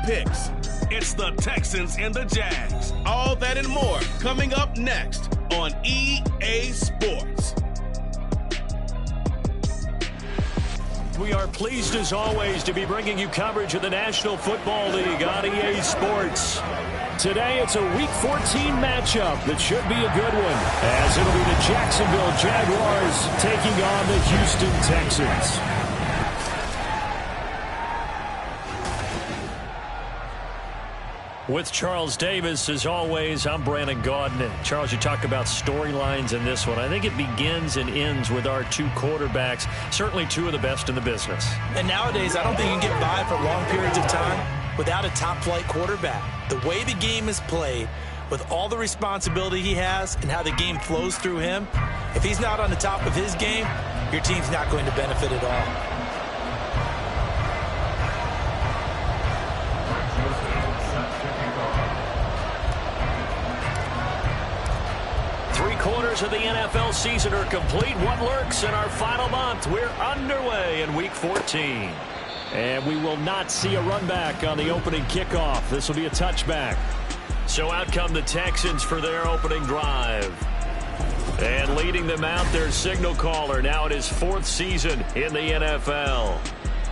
picks. It's the Texans and the Jags. All that and more coming up next on EA Sports. We are pleased as always to be bringing you coverage of the National Football League on EA Sports. Today it's a Week 14 matchup that should be a good one, as it'll be the Jacksonville Jaguars taking on the Houston Texans. With Charles Davis, as always, I'm Brandon Gaudin. Charles, you talk about storylines in this one. I think it begins and ends with our two quarterbacks, certainly two of the best in the business. And nowadays, I don't think you can get by for long periods of time without a top-flight quarterback. The way the game is played, with all the responsibility he has and how the game flows through him, if he's not on the top of his game, your team's not going to benefit at all. Quarters of the NFL season are complete. What lurks in our final month? We're underway in Week 14. And we will not see a run back on the opening kickoff. This will be a touchback. So out come the Texans for their opening drive. And leading them out, their signal caller, now in his fourth season in the NFL.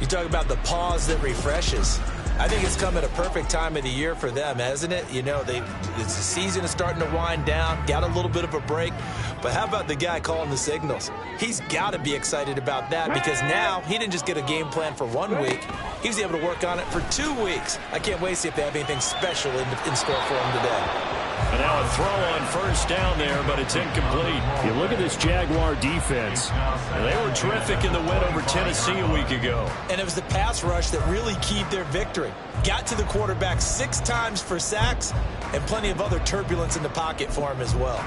You talk about the pause that refreshes. I think it's come at a perfect time of the year for them, hasn't it? You know, the season is starting to wind down, got a little bit of a break. But how about the guy calling the signals? He's got to be excited about that because now he didn't just get a game plan for 1 week. He was able to work on it for 2 weeks. I can't wait to see if they have anything special in store for him today. And now a throw on first down there, but it's incomplete. You look at this Jaguar defense, and they were terrific in the win over Tennessee a week ago. And it was the pass rush that really keyed their victory. Got to the quarterback 6 times for sacks and plenty of other turbulence in the pocket for him as well.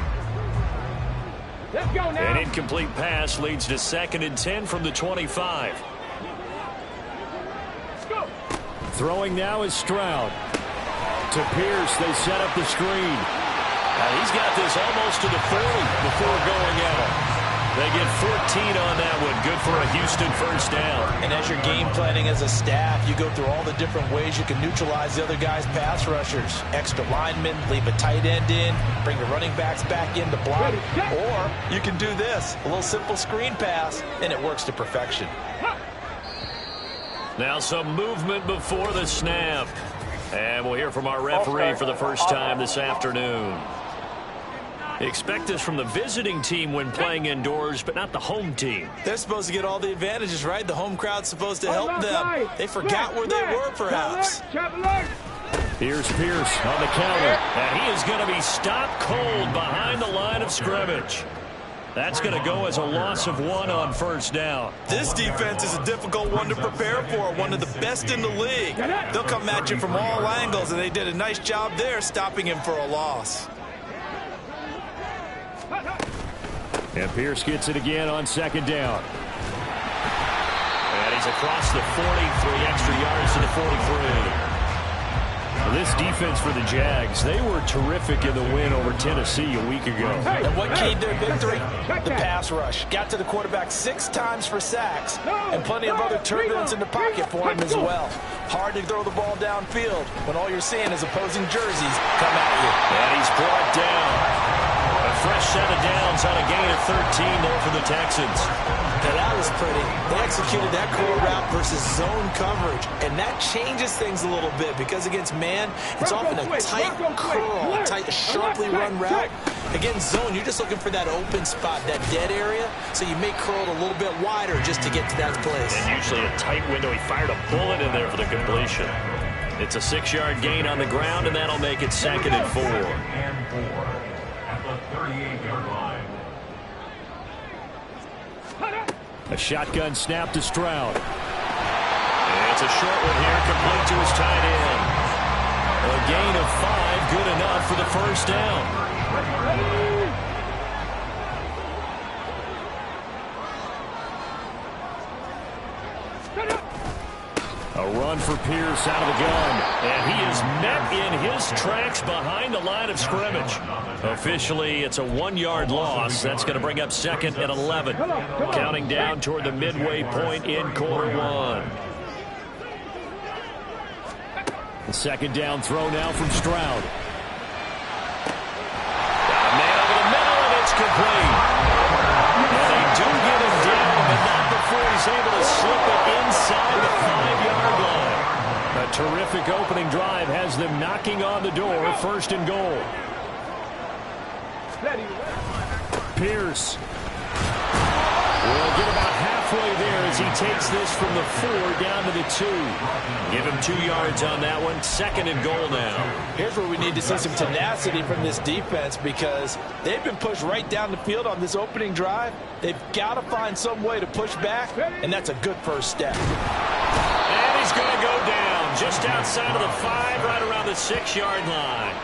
Let's go now. An incomplete pass leads to 2nd and 10 from the 25. Let's go. Throwing now is Stroud. To Pierce, they set up the screen. Now he's got this almost to the 40 before going out. They get 14 on that one. Good for a Houston first down. And as you're game planning as a staff, you go through all the different ways you can neutralize the other guy's pass rushers. Extra linemen, leave a tight end in, bring the running backs back in to block. Or you can do this, a little simple screen pass, and it works to perfection. Now some movement before the snap. And we'll hear from our referee for the first time this afternoon. Expect this from the visiting team when playing indoors, but not the home team. They're supposed to get all the advantages, right? The home crowd's supposed to help them. They forgot where they were, perhaps. Here's Pierce on the counter. And he is going to be stopped cold behind the line of scrimmage. That's going to go as a loss of 1 on first down. This defense is a difficult one to prepare for, one of the best in the league. They'll come at you from all angles, and they did a nice job there stopping him for a loss. And Pierce gets it again on 2nd down. And he's across the 40, 3 extra yards to the 43. This defense for the Jags, they were terrific in the win over Tennessee a week ago. And what keyed their victory? The pass rush. Got to the quarterback 6 times for sacks, and plenty of other turbulence in the pocket for him as well. Hard to throw the ball downfield when all you're seeing is opposing jerseys come at you. And he's brought down. A fresh set of downs on a gain of 13 there for the Texans. Now that was pretty. They executed that curl route versus zone coverage, and that changes things a little bit because against man, it's often a tight curl, a tight, sharply run route. Against zone, you're just looking for that open spot, that dead area, so you may curl it a little bit wider just to get to that place. And usually a tight window. He fired a bullet in there for the completion. It's a 6-yard gain on the ground, and that'll make it 2nd and 4. A shotgun snap to Stroud. And it's a short one here, complete to his tight end. A gain of 5, good enough for the first down. A run for Pierce out of the gun. And he is met in his tracks behind the line of scrimmage. Officially, it's a 1-yard loss. That's going to bring up 2nd and 11. Counting down toward the midway point in quarter 1. The second down throw now from Stroud. Got a man over the middle, and it's complete. And they do get him down, but not before he's able to slip it inside the 5-yard line. A terrific opening drive has them knocking on the door, first and goal. Pierce will get about halfway there as he takes this from the 4 down to the 2. Give him 2 yards on that one. Second and goal now. Here's where we need to see some tenacity from this defense because they've been pushed right down the field on this opening drive. They've got to find some way to push back, and that's a good first step. And he's going to go down just outside of the 5, right around the 6-yard line.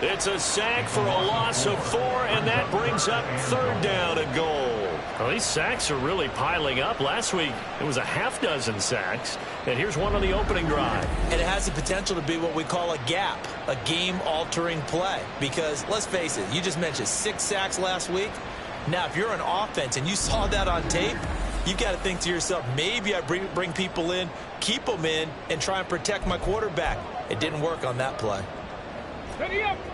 It's a sack for a loss of 4, and that brings up third down and goal. Well, these sacks are really piling up. Last week, it was a half dozen sacks, and here's one on the opening drive. And it has the potential to be what we call a gap, a game-altering play. Because, let's face it, you just mentioned 6 sacks last week. Now, if you're an offense and you saw that on tape, you've got to think to yourself, maybe I bring people in, keep them in, and try and protect my quarterback. It didn't work on that play.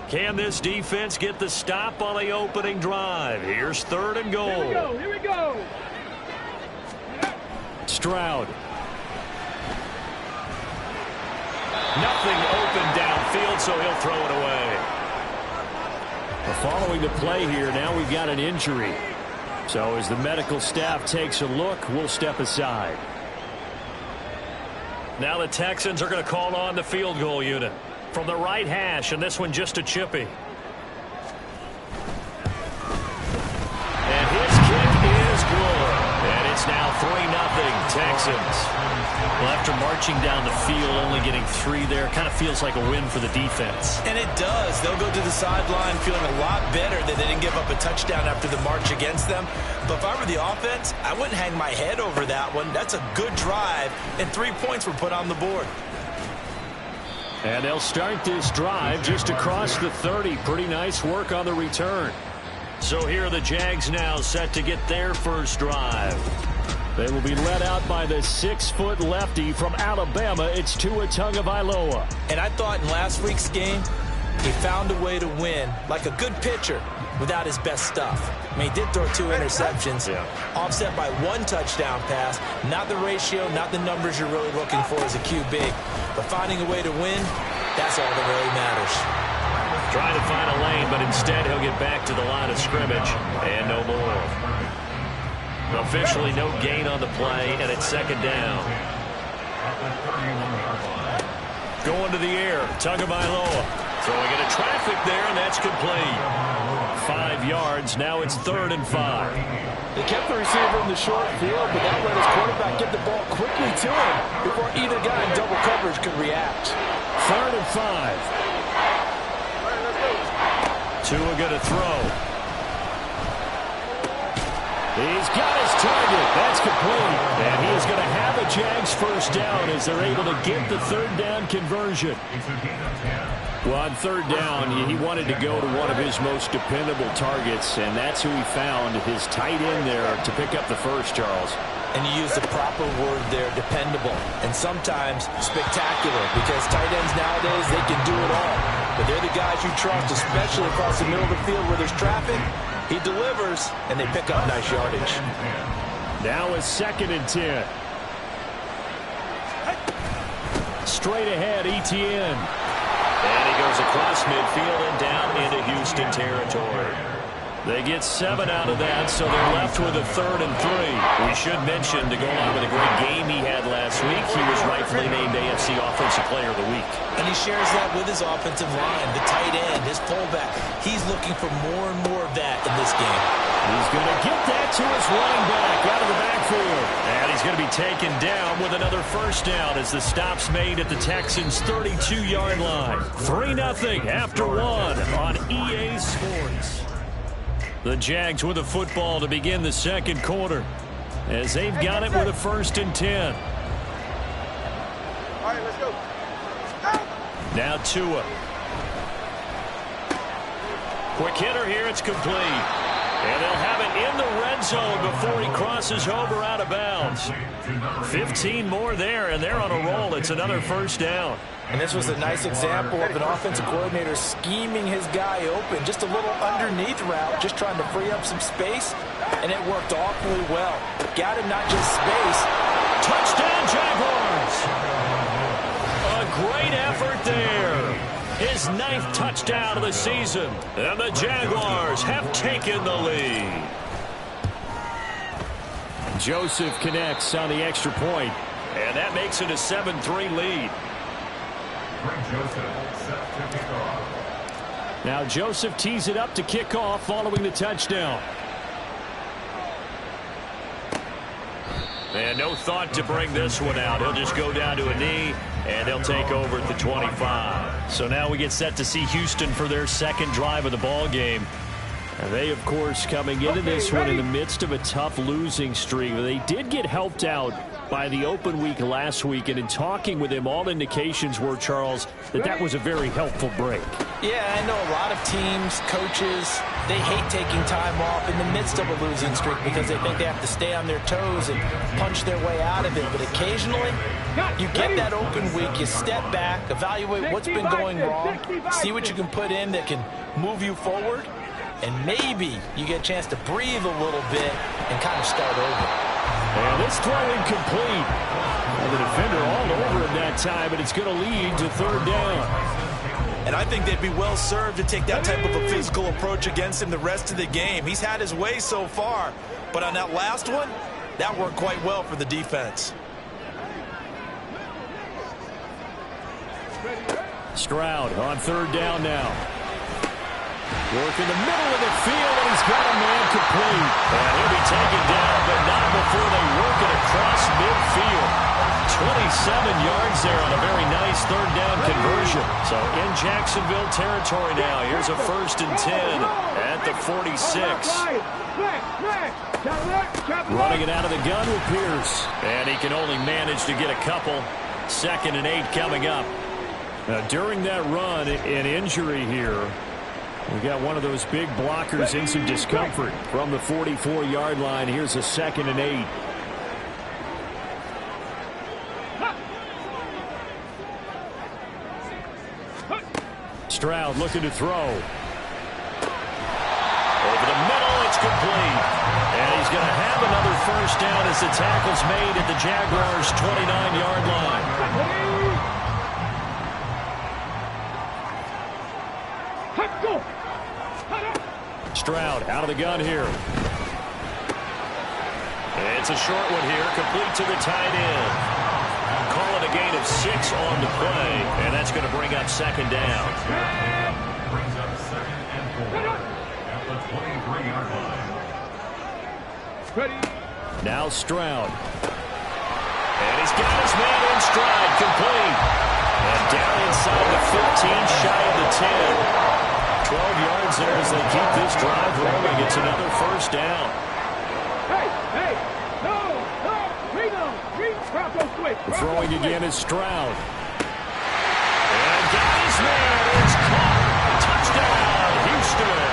Can this defense get the stop on the opening drive? Here's third and goal. Here we go. Stroud. Nothing open downfield, so he'll throw it away. Following the play here, now we've got an injury. So as the medical staff takes a look, we'll step aside. Now the Texans are going to call on the field goal unit from the right hash, and this one just a chippy. And his kick is good. And it's now 3-0 Texans. Well, after marching down the field, only getting 3 there, kind of feels like a win for the defense. And it does. They'll go to the sideline feeling a lot better that they didn't give up a touchdown after the march against them. But if I were the offense, I wouldn't hang my head over that one. That's a good drive, and 3 points were put on the board. And they'll start this drive just across the 30. Pretty nice work on the return. So here are the Jags now set to get their first drive. They will be led out by the 6-foot lefty from Alabama. It's Tua Tagovailoa. And I thought in last week's game, he found a way to win like a good pitcher without his best stuff. I mean, he did throw 2 interceptions, offset by 1 touchdown pass. Not the ratio, not the numbers you're really looking for as a QB. But finding a way to win, that's all that really matters. Trying to find a lane, but instead he'll get back to the line of scrimmage. And no more. Officially no gain on the play, and it's second down. Going to the air, Tagovailoa. Throwing into traffic there, and that's complete. 5 yards, now it's 3rd and 5. They kept the receiver in the short field, but that let his quarterback get the ball quickly to him before either guy in double coverage could react. 3rd and 5. Tua going to throw. He's got his target. That's complete. And he is going to have a Jags first down as they're able to get the 3rd down conversion. Well, on 3rd down, he wanted to go to one of his most dependable targets, and that's who he found, his tight end there, to pick up the first, Charles. And you use the proper word there, dependable, and sometimes spectacular, because tight ends nowadays, they can do it all. But they're the guys you trust, especially across the middle of the field where there's traffic. He delivers, and they pick up nice yardage. Now a 2nd and 10. Straight ahead, Etienne. And he goes across midfield and down into Houston territory. They get 7 out of that, so they're left with a 3rd and 3. We should mention, to go along with a great game he had last week, he was rightfully named AFC Offensive Player of the Week. And he shares that with his offensive line, the tight end, his fullback. He's looking for more and more of that in this game. He's going to get that to his running back out of the backfield. And he's going to be taken down with another first down as the stop's made at the Texans' 32-yard line. 3-0 after 1 on EA Sports. The Jags with a football to begin the second quarter as they've got it with a 1st and 10. All right, let's go. Now Tua. Quick hitter here, it's complete. And they'll have it in the red zone before he crosses over out of bounds. 15 more there, and they're on a roll. It's another first down. And this was a nice example of an offensive coordinator scheming his guy open. Just a little underneath route, just trying to free up some space, and it worked awfully well. Got him not just space. Touchdown, Jaguars! A great effort there. His 9th touchdown of the season. And the Jaguars have taken the lead. Joseph connects on the extra point, and that makes it a 7-3 lead. Now Joseph tees it up to kick off following the touchdown. And no thought to bring this one out. He'll just go down to a knee, and they'll take over at the 25. So now we get set to see Houston for their second drive of the ball game. And they, of course, coming into this one in the midst of a tough losing streak. They did get helped out by the open week last week, and in talking with him, all indications were, Charles, that was a very helpful break. Yeah, I know a lot of teams, coaches, they hate taking time off in the midst of a losing streak because they think they have to stay on their toes and punch their way out of it. But occasionally, you get that open week, you step back, evaluate what's been going wrong, see what you can put in that can move you forward, and maybe you get a chance to breathe a little bit and kind of start over. And this throw incomplete. And the defender all over him that time, and it's going to lead to third down. And I think they'd be well served to take that type of a physical approach against him the rest of the game. He's had his way so far, but on that last one, that worked quite well for the defense. Stroud on third down now. Work in the middle of the field, and he's got a man complete. And he'll be taken down, but not before they work it across midfield. 27 yards there on a very nice third down conversion. So in Jacksonville territory now. Here's a 1st and 10 at the 46. Running it out of the gun with Pierce. And he can only manage to get a couple. 2nd and 8 coming up. Now, during that run, an injury here. We got one of those big blockers in some discomfort from the 44-yard line. Here's a 2nd and 8. Stroud looking to throw. Over the middle, it's complete. And he's going to have another first down as the tackle's made at the Jaguars' 29-yard line. Stroud out of the gun here. It's a short one here, complete to the tight end. Call it a gain of 6 on the play, and that's going to bring up 2nd down. Brings up 2nd and 4 at the 23-yard line. Now Stroud. And he's got his man in stride, complete. And down inside the 15, shy of the 10. 12 yards there as they keep this drive rolling. It's another first down. The throwing again is Stroud. And got his man. It's caught. Touchdown, Houston.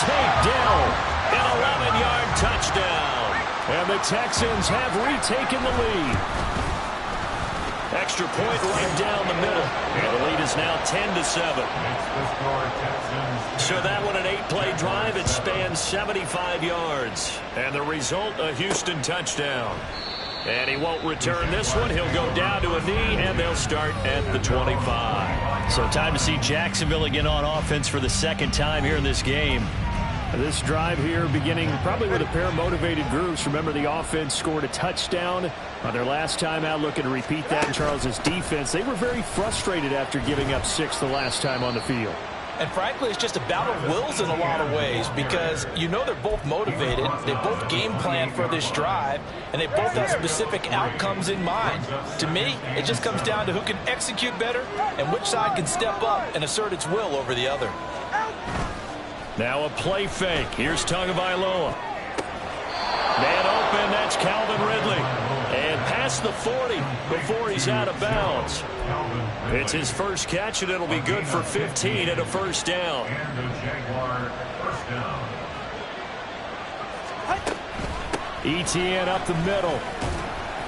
Takedown. An 11-yard touchdown. And the Texans have retaken the lead. Extra point right down the middle. And the lead is now 10-7. So that one, an 8-play drive. It spans 75 yards. And the result, a Houston touchdown. And he won't return this one. He'll go down to a knee, and they'll start at the 25. So time to see Jacksonville again on offense for the 2nd time here in this game. This drive here beginning probably with a pair of motivated groups. Remember, the offense scored a touchdown on their last time out. Looking to repeat that in Charles's defense. They were very frustrated after giving up 6 the last time on the field. And frankly, it's just a battle of wills in a lot of ways because you know they're both motivated. They both game plan for this drive, and they both have specific outcomes in mind. To me, it just comes down to who can execute better and which side can step up and assert its will over the other. Now a play fake. Here's Tagovailoa. Man open, that's Calvin Ridley. And past the 40 before he's out of bounds. It's his first catch, and it'll be good for 15 and a first down. Etienne up the middle.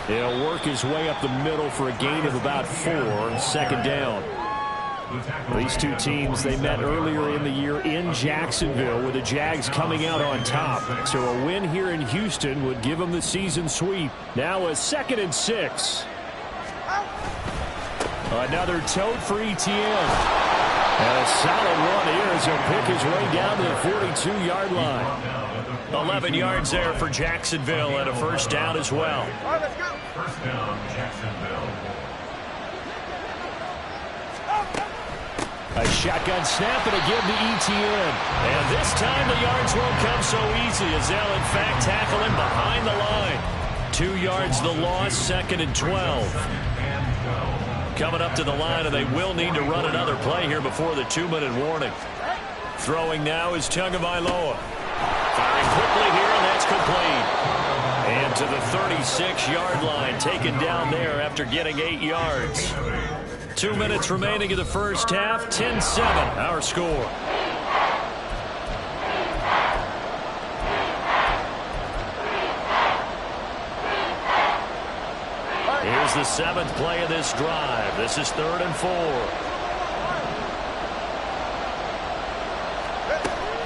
He'll work his way up the middle for a gain of about 4, second down. These two teams, they met earlier in the year in Jacksonville with the Jags coming out on top. So a win here in Houston would give them the season sweep. Now a 2nd and 6. Another tote for Etienne. And a solid one here as he'll pick his way down to the 42-yard line. 11 yards there for Jacksonville and a first down as well. First down, Jacksonville. A shotgun snap and a give to Etienne. And this time the yards won't come so easy as they'll in fact tackle him behind the line. 2 yards the loss, 2nd and 12. Coming up to the line, and they will need to run another play here before the 2-minute warning. Throwing now is Tagovailoa. Firing quickly here, and that's complete. And to the 36-yard line, taken down there after getting 8 yards. 2 minutes remaining in the first half, 10-7, our score. Here's the 7th play of this drive. This is 3rd and 4.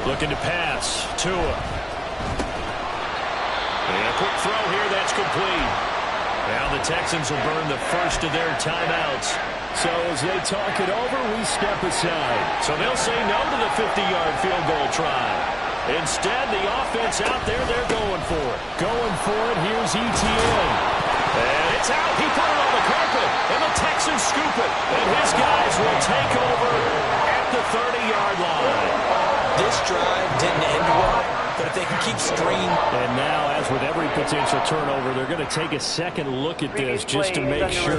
Looking to pass. Tua. And a quick throw here. That's complete. Now the Texans will burn the first of their timeouts. So as they talk it over, we step aside. So they'll say no to the 50-yard field goal try. Instead, the offense out there, they're going for it. Going for it. Here's Etienne. And it's out. He put it on the carpet. And the Texans scoop it. And his guys will take over at the 30-yard line. This drive didn't end well, but if they can keep stringing. And now, as with every potential turnover, they're going to take a second look at this just to make sure.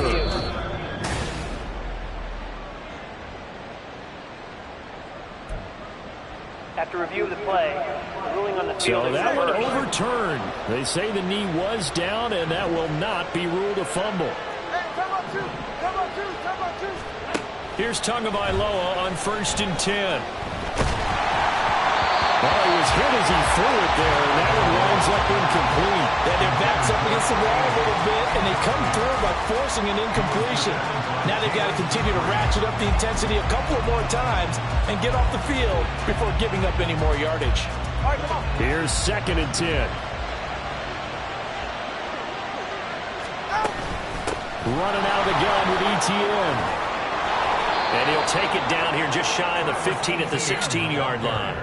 After review of the play, ruling on the field. So that one overturned. They say the knee was down, and that will not be ruled a fumble. Here's Tagovailoa on 1st and 10. Well, he was hit as he threw it there, and that one winds up incomplete. Yeah, their back's up against the wall a little bit, and they come through by forcing an incompletion. Now they've got to continue to ratchet up the intensity a couple of more times and get off the field before giving up any more yardage. Here's 2nd and 10. Running out of the gun with Etienne. And he'll take it down here just shy of the 15 at the 16-yard line.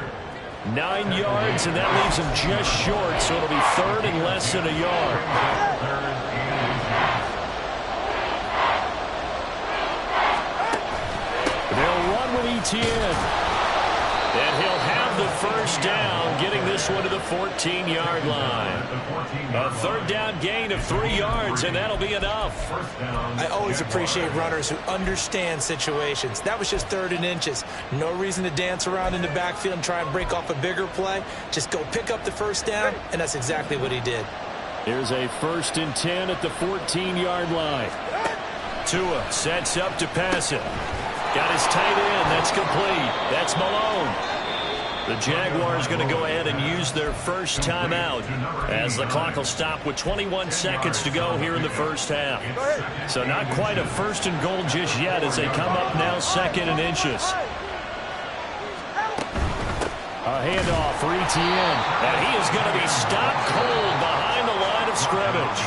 9 yards, and that leaves him just short, so it'll be 3rd and less than a yard. They'll run with Etienne. And he'll have the first down, getting this one to the 14-yard line. A 3rd down gain of 3 yards, and that'll be enough. I always appreciate runners who understand situations. That was just 3rd and inches. No reason to dance around in the backfield and try and break off a bigger play. Just go pick up the first down, and that's exactly what he did. Here's a 1st and 10 at the 14-yard line. Tua sets up to pass it. Got his tight end. That's complete. That's Malone. The Jaguars going to go ahead and use their first timeout as the clock will stop with 21 seconds to go here in the first half. So not quite a 1st and goal just yet as they come up now 2nd and inches. A handoff for Etienne. And he is going to be stopped cold behind the line of scrimmage.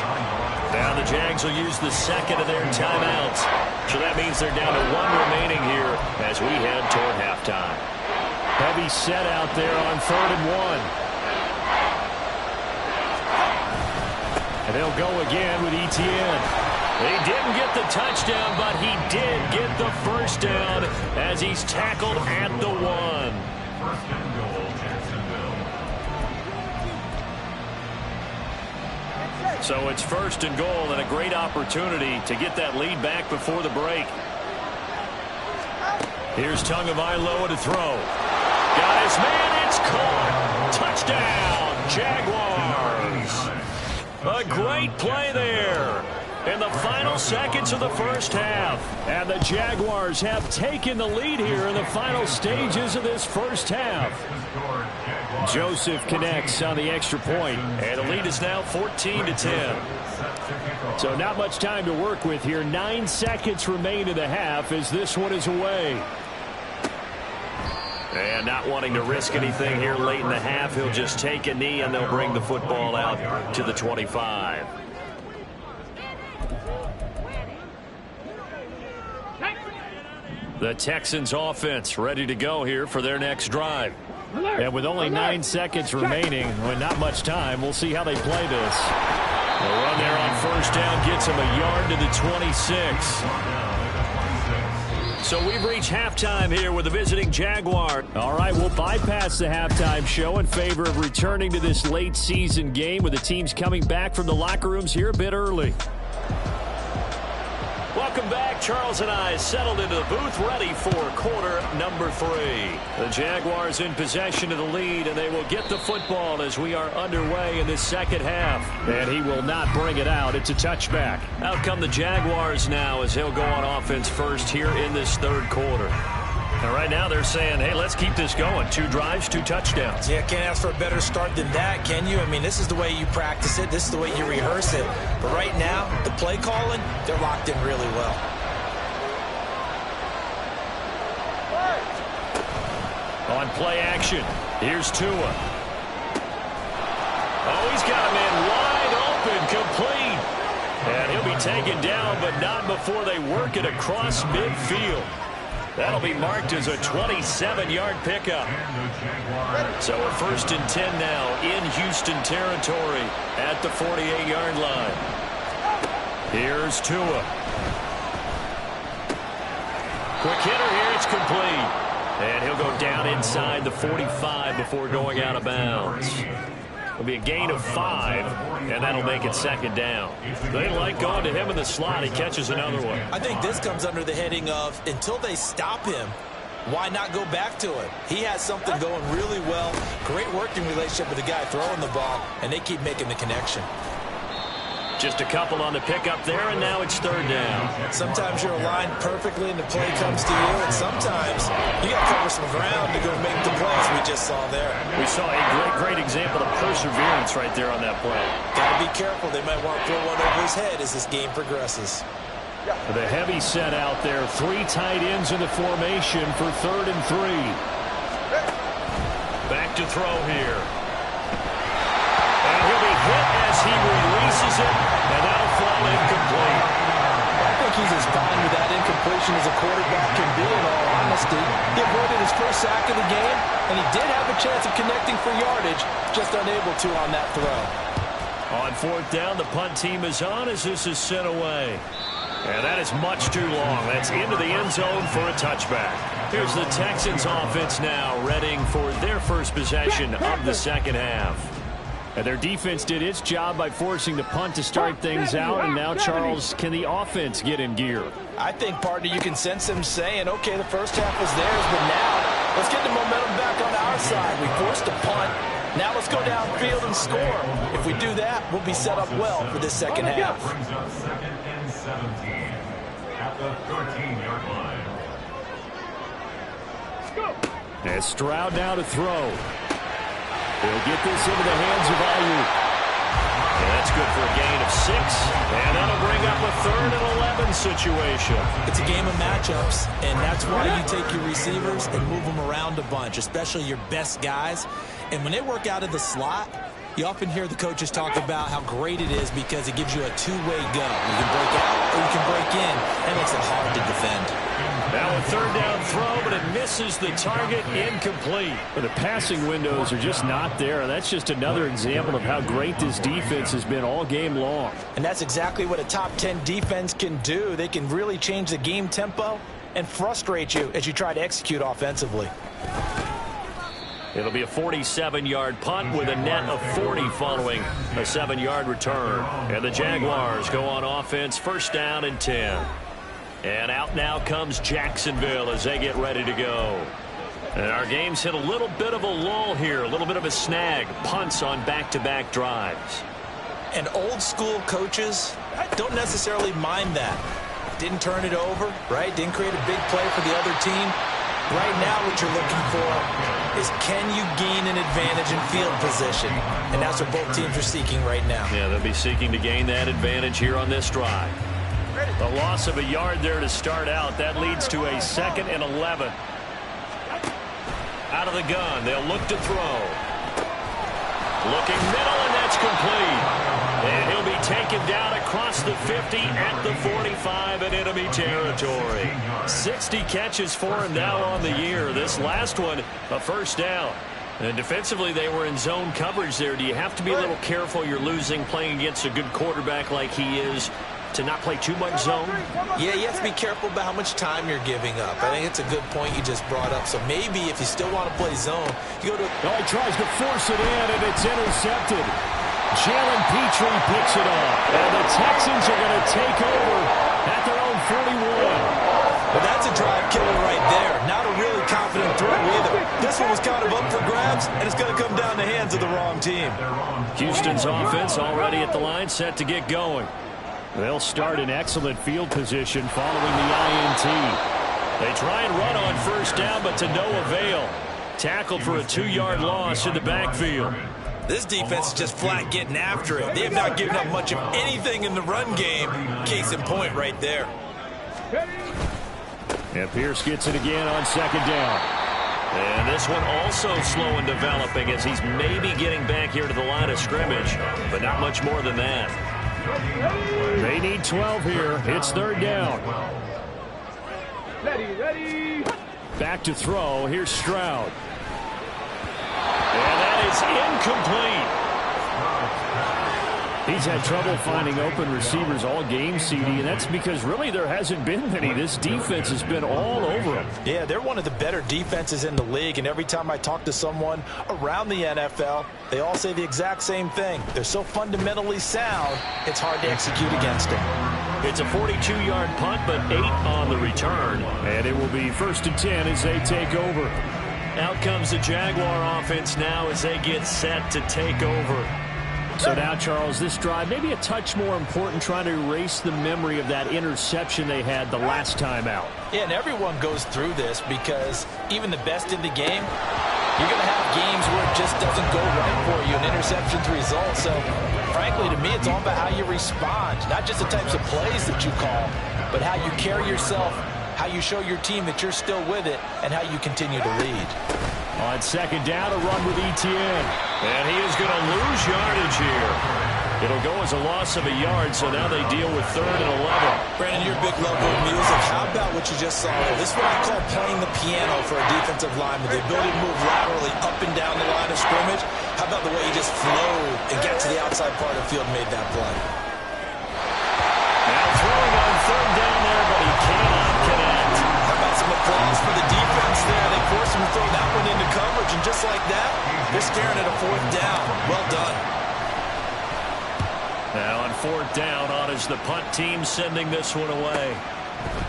Now the Jags will use the 2nd of their timeouts. So that means they're down to 1 remaining here as we head toward halftime. Heavy set out there on 3rd and 1. And they'll go again with Etienne. He didn't get the touchdown, but he did get the first down as he's tackled at the 1. 1st and goal, Jacksonville. So it's 1st and goal and a great opportunity to get that lead back before the break. Here's Tagovailoa to throw. Got his man. It's caught. Touchdown, Jaguars. A great play there in the final seconds of the first half. And the Jaguars have taken the lead here in the final stages of this first half. Joseph connects on the extra point, and the lead is now 14-10. So not much time to work with here. 9 seconds remain in the half as this one is away. And not wanting to risk anything here late in the half, he'll just take a knee, and they'll bring the football out to the 25. The Texans offense ready to go here for their next drive. And with only 9 seconds remaining, with not much time, we'll see how they play this. The run there on first down gets him a yard to the 26. So we've reached halftime here with the visiting Jaguar. All right, we'll bypass the halftime show in favor of returning to this late season game with the teams coming back from the locker rooms here a bit early. Welcome back. Charles and I settled into the booth ready for quarter number 3. The Jaguars in possession of the lead, and they will get the football as we are underway in this second half. And he will not bring it out. It's a touchback. Out come the Jaguars now as he'll go on offense first here in this third quarter. And right now they're saying, hey, let's keep this going. 2 drives, 2 touchdowns. Yeah, can't ask for a better start than that, can you? I mean, this is the way you practice it. This is the way you rehearse it. But right now, the play calling, they're locked in really well. On play action, here's Tua. Oh, he's got him in wide open, complete. And he'll be taken down, but not before they work it across midfield. That'll be marked as a 27-yard pickup. So we're 1st and 10 now in Houston territory at the 48-yard line. Here's Tua. Quick hitter here, it's complete. And he'll go down inside the 45 before going out of bounds. It'll be a gain of 5, and that'll make it 2nd down. They like going to him in the slot. He catches another one. I think this comes under the heading of, until they stop him, why not go back to it? He has something going really well. Great working relationship with the guy throwing the ball, and they keep making the connection. Just a couple on the pickup there, and now it's 3rd down. Sometimes you're aligned perfectly and the play comes to you, and sometimes you got to cover some ground to go make the plays we just saw there. We saw a great example of perseverance right there on that play. Got to be careful. They might want to throw one over his head as this game progresses. The heavy set out there. 3 tight ends in the formation for 3rd and 3. Back to throw here. And he'll be hit as he releases it, and that'll fall incomplete. I think he's as fine with that incompletion as a quarterback can be, in all honesty. He avoided his first sack of the game, and he did have a chance of connecting for yardage, just unable to on that throw. On 4th down, the punt team is on as this is sent away. And that is much too long. That's into the end zone for a touchback. Here's the Texans offense now, readying for their first possession of the second half. And their defense did its job by forcing the punt to start things out. And now, Charles, can the offense get in gear? I think, partner, you can sense them saying, okay, the first half was theirs, but now let's get the momentum back on our side. We forced a punt. Now let's go downfield and score. If we do that, we'll be set up well for this second half. Brings up 2nd and 17 at the 13-yard line. And Stroud now to throw. He'll get this into the hands of Ayuk. And that's good for a gain of 6. And that'll bring up a 3rd and 11 situation. It's a game of matchups, and that's why you take your receivers and move them around a bunch, especially your best guys. And when they work out of the slot, you often hear the coaches talk about how great it is because it gives you a two-way go. You can break out or you can break in. That makes it hard to defend. Now a 3rd down throw, but it misses the target, incomplete. But the passing windows are just not there. That's just another example of how great this defense has been all game long. And that's exactly what a top 10 defense can do. They can really change the game tempo and frustrate you as you try to execute offensively. It'll be a 47-yard punt with a net of 40 following a 7-yard return. And the Jaguars go on offense, 1st down and 10. And out now comes Jacksonville as they get ready to go. And our game's hit a little bit of a lull here, a little bit of a snag. Punts on back-to-back drives. And old-school coaches don't necessarily mind that. Didn't turn it over, right? Didn't create a big play for the other team. Right now what you're looking for is can you gain an advantage in field position? And that's what both teams are seeking right now. Yeah, they'll be seeking to gain that advantage here on this drive. A loss of a yard there to start out. That leads to a 2nd and 11. Out of the gun, they'll look to throw. Looking middle, and that's complete. And he'll be taken down across the 50 at the 45 in enemy territory. 60 catches for him now on the year. This last one, a first down. And defensively, they were in zone coverage there. Do you have to be a little careful you're losing playing against a good quarterback like he is to not play too much zone? Yeah, you have to be careful about how much time you're giving up. I think it's a good point you just brought up. So maybe if you still want to play zone, you go to... Oh, he tries to force it in, and it's intercepted. Jalen Petrie picks it off. And the Texans are going to take over at their own 41. Well, that's a drive killer right there. Not a really confident throw either. This one was kind of up for grabs, and it's going to come down the hands of the wrong team. Houston's offense already at the line, set to get going. They'll start in excellent field position following the INT. They try and run on first down, but to no avail. Tackled for a 2-yard loss in the backfield. This defense is just flat getting after it. They have not given up much of anything in the run game. Case in point right there. And Pierce gets it again on 2nd down. And this one also slow in developing as he's maybe getting back here to the line of scrimmage, but not much more than that. They need 12 here. It's 3rd down. Ready. Back to throw. Here's Stroud. And that is incomplete. He's had trouble finding open receivers all game, CD, and that's because really there hasn't been many. This defense has been all over him. Yeah, they're one of the better defenses in the league, and every time I talk to someone around the NFL, they all say the exact same thing. They're so fundamentally sound, it's hard to execute against them. It's a 42-yard punt, but 8 on the return. And it will be 1st and 10 as they take over. Out comes the Jaguar offense now as they get set to take over. So now, Charles, this drive maybe a touch more important, trying to erase the memory of that interception they had the last time out. Yeah, and everyone goes through this because even the best in the game, you're going to have games where it just doesn't go right for you, and interceptions result. So, frankly, to me, it's all about how you respond, not just the types of plays that you call, but how you carry yourself, how you show your team that you're still with it, and how you continue to lead. On 2nd down, a run with Etienne. And he is going to lose yardage here. It'll go as a loss of a yard, so now they deal with 3rd and 11. Brandon, you're a big lover of music. How about what you just saw there? This is what I call playing the piano for a defensive lineman. The ability to move laterally up and down the line of scrimmage. How about the way he just flowed and got to the outside part of the field and made that play? Now throwing on 3rd down there, but he cannot connect. How about some applause for the defense there? They forced him to throw that one into coverage, and just like that, they're staring at a 4th down. Well done. Now on 4th down, on is the punt team sending this one away.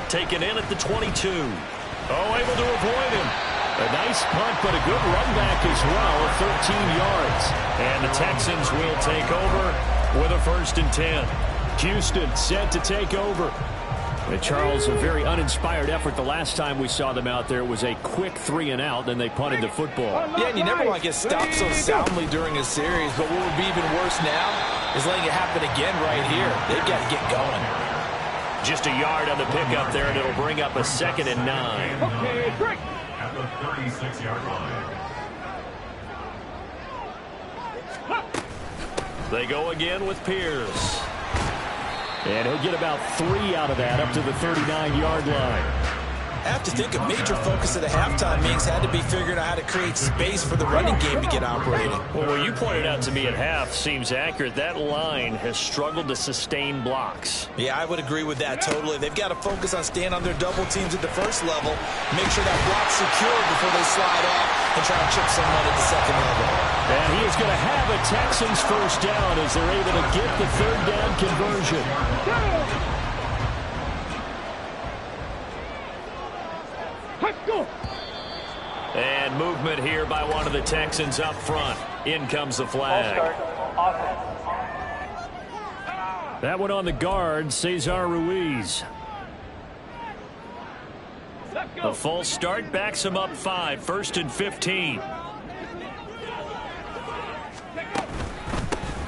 Taken in at the 22. Oh, able to avoid him. A nice punt, but a good run back as well of 13 yards. And the Texans will take over with a 1st and 10. Houston set to take over. And Charles, a very uninspired effort the last time we saw them out there. It was a quick 3-and-out, then they punted the football. Yeah, and you never want to get stopped so soundly during a series, but what would be even worse now is letting it happen again right here. They've got to get going. Just a yard on the pickup there, and it'll bring up a 2nd and 9. At the 36-yard line. They go again with Pierce. And he'll get about 3 out of that up to the 39-yard line. I have to think a major focus of the halftime meetings had to be figuring out how to create space for the running game to get operating. Well, what you pointed out to me at half seems accurate. That line has struggled to sustain blocks. Yeah, I would agree with that totally. They've got to focus on staying on their double teams at the first level, make sure that block's secure before they slide off and try to chip someone at the second level. And he is going to have a Texans 1st down as they're able to get the 3rd down conversion. And movement here by one of the Texans up front. In comes the flag. That one on the guard, Cesar Ruiz. The false start backs him up 5, 1st and 15.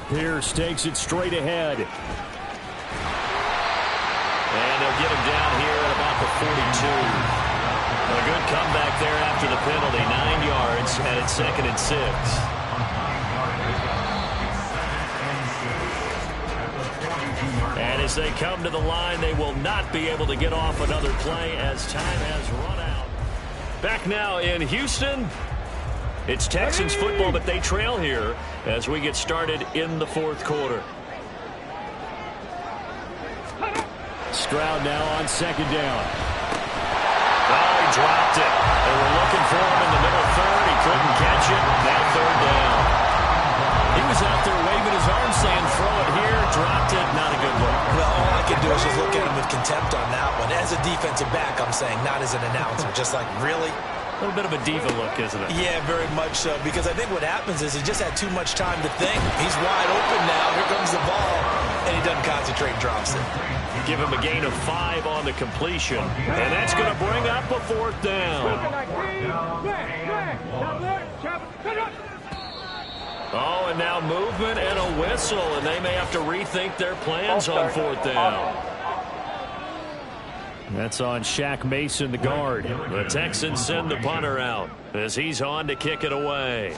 Pierce takes it straight ahead. And they'll get him down here at about the 42. A good comeback there after the penalty. 9 yards, and it's 2nd and 6. And as they come to the line, they will not be able to get off another play as time has run out. Back now in Houston. It's Texans football, but they trail here as we get started in the 4th quarter. Stroud now on 2nd down. Oh, he dropped it. They were looking for him in the middle 3rd. He couldn't catch it. Now 3rd down. He was out there waving his arms saying, throw it here. Dropped it. Not a good look. Well, all I can do is just look at him with contempt on that one. As a defensive back, I'm saying, not as an announcer. Just like, really? A little bit of a diva look, isn't it? Yeah, very much so. Because I think what happens is he just had too much time to think. He's wide open now. Here comes the ball. And he doesn't concentrate and drops it. Give him a gain of 5 on the completion. And that's going to bring up a 4th down. Oh, and now movement and a whistle. And they may have to rethink their plans on 4th down. That's on Shaq Mason, the guard. The Texans send the punter out as he's on to kick it away.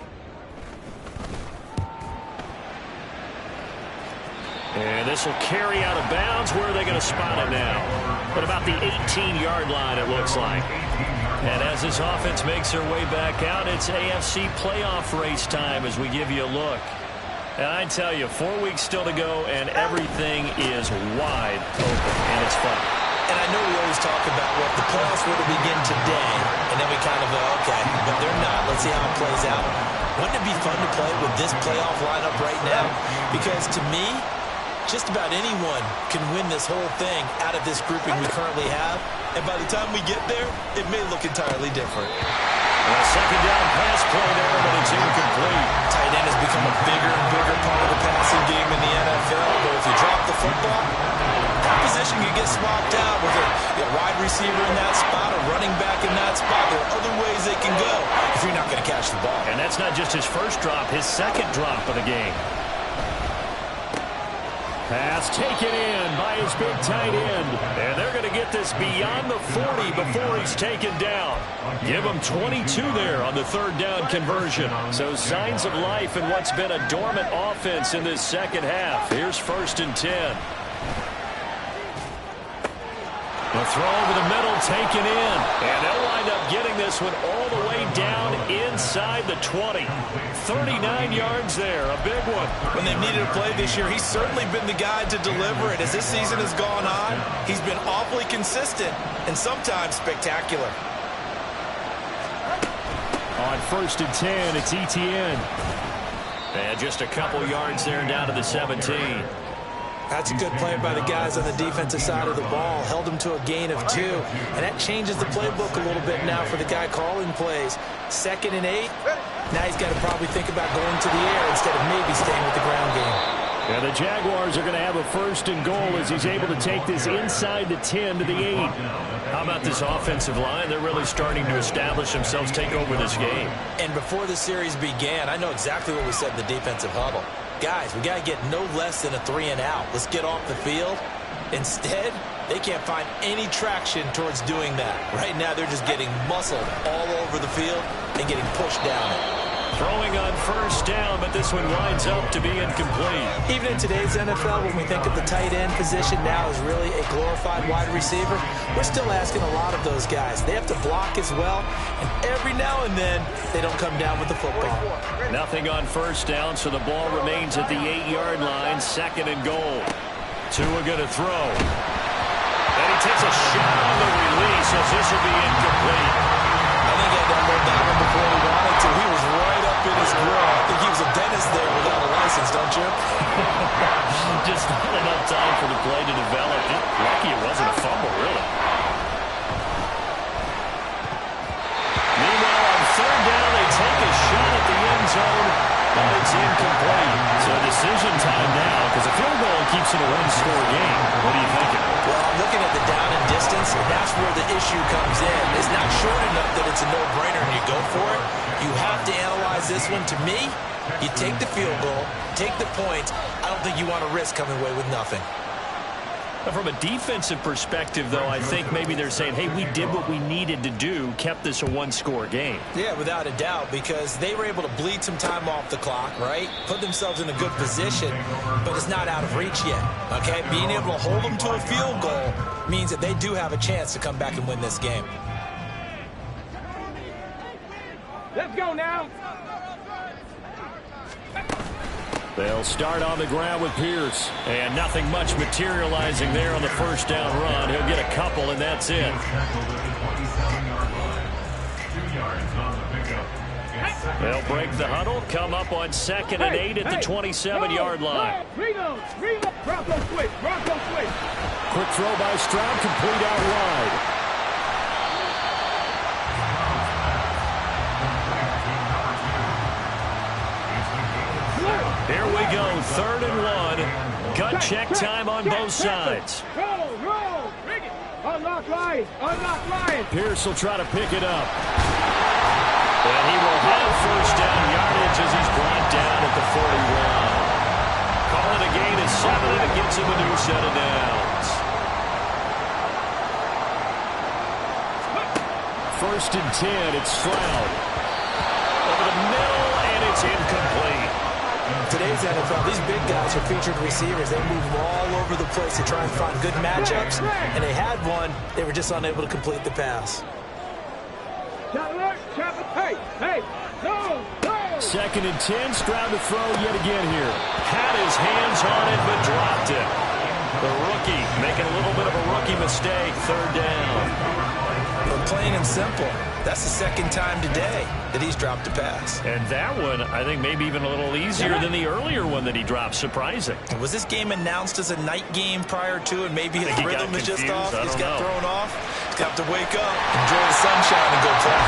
And this will carry out of bounds. Where are they going to spot it now? At about the 18-yard line, it looks like. And as this offense makes their way back out, it's AFC playoff race time as we give you a look. And I tell you, 4 weeks still to go, and everything is wide open, and it's fun. And I know we always talk about, well, if the playoffs were to begin today, and then we kind of go, okay, but they're not. Let's see how it plays out. Wouldn't it be fun to play with this playoff lineup right now? Because to me, just about anyone can win this whole thing out of this grouping we currently have. And by the time we get there, it may look entirely different. A 2nd down pass play there, but it's incomplete. Tight end has become a bigger and bigger part of the passing game in the NFL. But if you drop the football, that position can get swapped out with a wide receiver in that spot, a running back in that spot. There are other ways they can go if you're not going to catch the ball. And that's not just his first drop, his 2nd drop of the game. Pass taken in by his big tight end. And they're going to get this beyond the 40 before he's taken down. Give him 22 there on the 3rd down conversion. So signs of life in what's been a dormant offense in this 2nd half. Here's 1st and 10. The throw over the middle taken in. And they'll wind up getting this one all the way down inside the 20. 39 yards there, a big one. When they've needed a play this year, he's certainly been the guy to deliver it. As this season has gone on, he's been awfully consistent and sometimes spectacular. On 1st and 10, it's Etienne. And just a couple yards there down to the 17. That's a good play by the guys on the defensive side of the ball. Held him to a gain of 2. And that changes the playbook a little bit now for the guy calling plays. 2nd and 8. Now he's got to probably think about going to the air instead of maybe staying with the ground game. And the Jaguars are going to have a 1st and goal as he's able to take this inside the 10 to the 8. How about this offensive line? They're really starting to establish themselves, take over this game. And before the series began, I know exactly what we said in the defensive huddle. Guys, we got to get no less than a 3 and out. Let's get off the field. Instead, they can't find any traction towards doing that. Right now, they're just getting muscled all over the field and getting pushed down it. Throwing on 1st down, but this one winds up to be incomplete. Even in today's NFL, when we think of the tight end position now as really a glorified wide receiver, we're still asking a lot of those guys. They have to block as well, and every now and then, they don't come down with the football. Nothing on 1st down, so the ball remains at the 8-yard line, 2nd and goal. Tua going to throw. And he takes a shot on the release as this will be incomplete. I think he had to unload that one before he wanted to. He was right up in his grill. I think he was a dentist there without a license, don't you? Just not enough time for the play to develop. Lucky it wasn't a fumble, really. Meanwhile, on 3rd down, they take a shot at the end zone, but it's incomplete. So So decision time now, because a field goal keeps it a one-score game. What are you thinking? Well, I'm looking at the down and distance, and that's where the issue comes in. It's not short enough that it's a no-brainer and you go for it. You have to analyze this one. To me, you take the field goal, take the points. I don't think you want to risk coming away with nothing. From a defensive perspective, though, I think maybe they're saying, hey, we did what we needed to do, kept this a one-score game. Yeah, without a doubt, because they were able to bleed some time off the clock, right? Put themselves in a good position, but it's not out of reach yet, okay? Being able to hold them to a field goal means that they do have a chance to come back and win this game. Let's go now. They'll start on the ground with Pierce. And nothing much materializing there on the first down run. He'll get a couple, and that's it. They'll break the huddle, come up on 2nd and 8 at the 27-yard line. Bronco switch. Quick throw by Stroud, complete out wide. Here we go, 3rd and 1. Gut check time on both sides. Roll. Bring it. Unlock line. Pierce will try to pick it up. And he will have first down yardage as he's brought down at the 41. Calling a gain of 7, and it gets him a new set of downs. 1st and 10, it's Stroud. Over the middle, and it's incomplete. Today's NFL, these big guys are featured receivers. They move all over the place to try and find good matchups, and they had one. They were just unable to complete the pass. Hey, no. 2nd and 10, Stroud to throw yet again here. Had his hands on it, but dropped it. The rookie making a little bit of a rookie mistake, 3rd down. But plain and simple, that's the 2nd time today that he's dropped a pass. And that one, I think, maybe even a little easier than the earlier one that he dropped. Surprising. Was this game announced as a night game prior to, and maybe his rhythm is just off? He's got thrown off. He's got to wake up, enjoy the sunshine, and go play.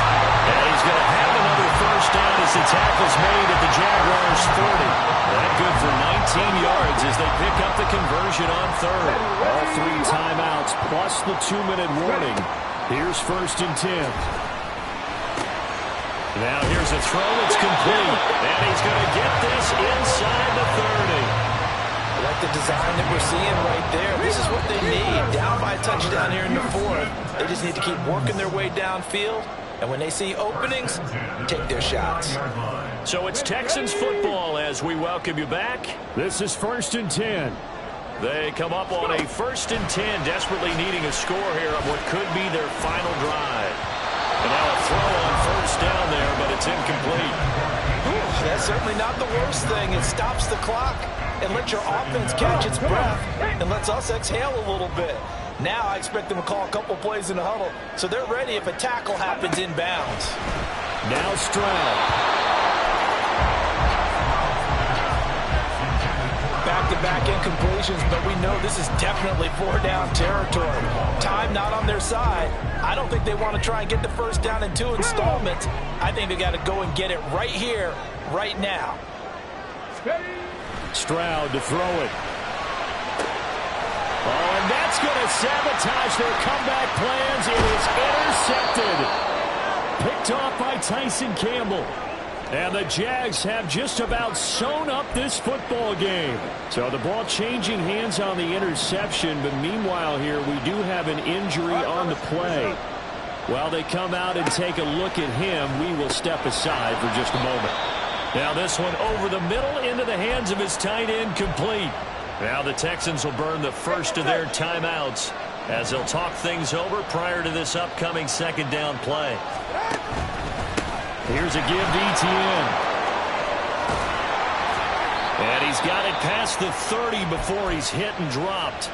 And he's going to have another first down as the tackle's made at the Jaguars 30. That good for 19 yards as they pick up the conversion on 3rd. All 3 timeouts plus the 2-minute warning. Here's 1st and 10. Now here's a throw. It's complete. And he's going to get this inside the 30. I like the design that we're seeing right there. This is what they need. Down by a touchdown here in the 4th. They just need to keep working their way downfield. And when they see openings, take their shots. So it's Texans football as we welcome you back. This is 1st and 10. They come up on a 1st and 10, desperately needing a score here on what could be their final drive. And now a throw on 1st down there, but it's incomplete. That's certainly not the worst thing. It stops the clock and lets your offense catch its breath and lets us exhale a little bit. Now I expect them to call a couple plays in the huddle, so they're ready if a tackle happens inbounds. Now Stroud. Back-to-back incompletions, but we know this is definitely 4-down territory. Time not on their side. I don't think they want to try and get the first down in 2 installments. I think they got to go and get it right here, right now. Stroud to throw it. Oh, and that's going to sabotage their comeback plans. It is intercepted. Picked off by Tyson Campbell. And the Jags have just about sewn up this football game. So the ball changing hands on the interception, but meanwhile here we do have an injury on the play. While they come out and take a look at him, we will step aside for just a moment. Now this one over the middle into the hands of his tight end, complete. Now the Texans will burn the first of their timeouts as they'll talk things over prior to this upcoming 2nd down play. Here's a give to Etienne. And he's got it past the 30 before he's hit and dropped.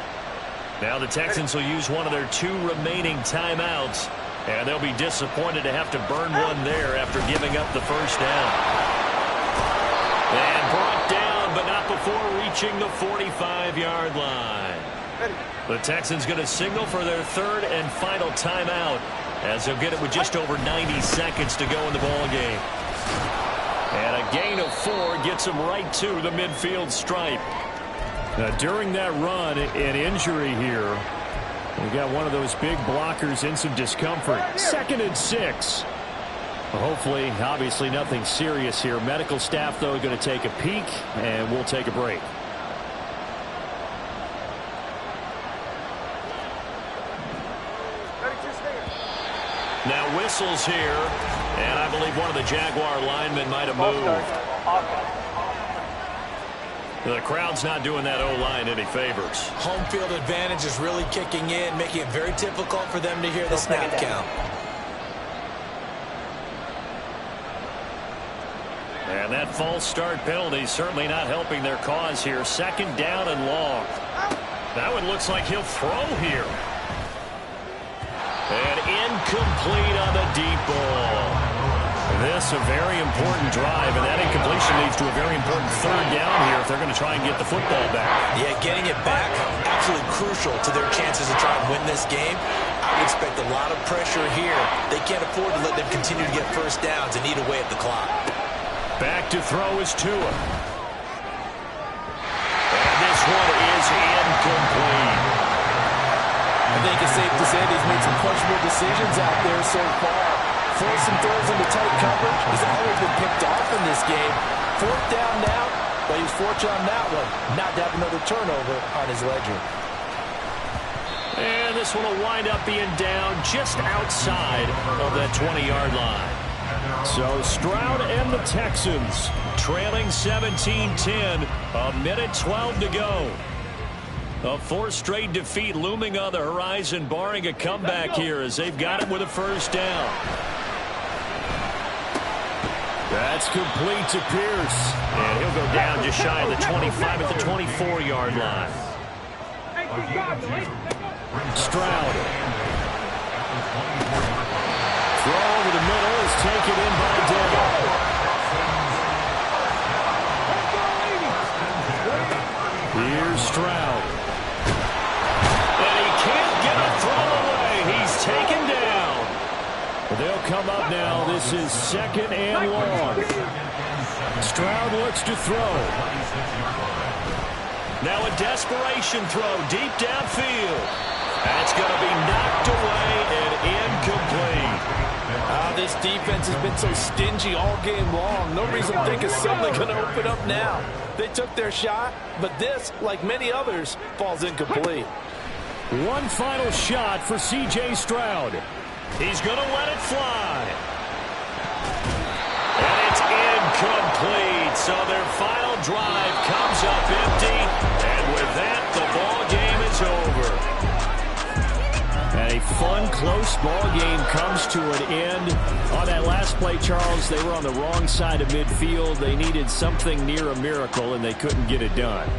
Now the Texans will use one of their 2 remaining timeouts. And they'll be disappointed to have to burn one there after giving up the first down. And brought down, but not before reaching the 45-yard line. The Texans going to signal for their 3rd and final timeout, as they'll get it with just over 90 seconds to go in the ball game. And a gain of 4 gets him right to the midfield stripe. Now, during that run, an injury here. We got one of those big blockers in some discomfort. 2nd and 6. Hopefully, obviously nothing serious here. Medical staff, though, going to take a peek, and we'll take a break. Now whistles here, and I believe one of the Jaguar linemen might have moved. The crowd's not doing that O-line any favors. Home field advantage is really kicking in, making it very difficult for them to hear the snap count. And that false start penalty certainly not helping their cause here. 2nd down and long. That one looks like he'll throw here. And incomplete on the deep ball. This a very important drive, and that incompletion leads to a very important 3rd down here if they're going to try and get the football back. Yeah, getting it back, absolutely crucial to their chances to try and win this game. I would expect a lot of pressure here. They can't afford to let them continue to get first downs and eat away at the clock. Back to throw is Tua. And this one is incomplete. I think it's safe to say they've made some questionable decisions out there so far. Forcing throws into tight coverage. He's always been picked off in this game. 4th down now, but he was fortunate on that one, not to have another turnover on his ledger. And this one will wind up being down just outside of that 20-yard line. So Stroud and the Texans trailing 17-10, a minute 12 to go. A 4th straight defeat looming on the horizon, barring a comeback here as they've got it with a 1st down. That's complete to Pierce. And he'll go down just shy of the 25 at the 24-yard line. Stroud. Throw over the middle is taken in by Dale. Here's Stroud. And he can't get a throw away. He's taken down. They'll come up now. This is 2nd and long. Stroud looks to throw. Now a desperation throw deep downfield. That's going to be knocked away and incomplete. This defense has been so stingy all game long. No reason to think it's suddenly going to open up now. They took their shot, but this, like many others, falls incomplete. One final shot for C.J. Stroud. He's going to let it fly. And it's incomplete. So their final drive comes up empty. And with that, the ball game is over. And a fun, close ball game comes to an end. On that last play, Charles, they were on the wrong side of midfield. They needed something near a miracle, and they couldn't get it done.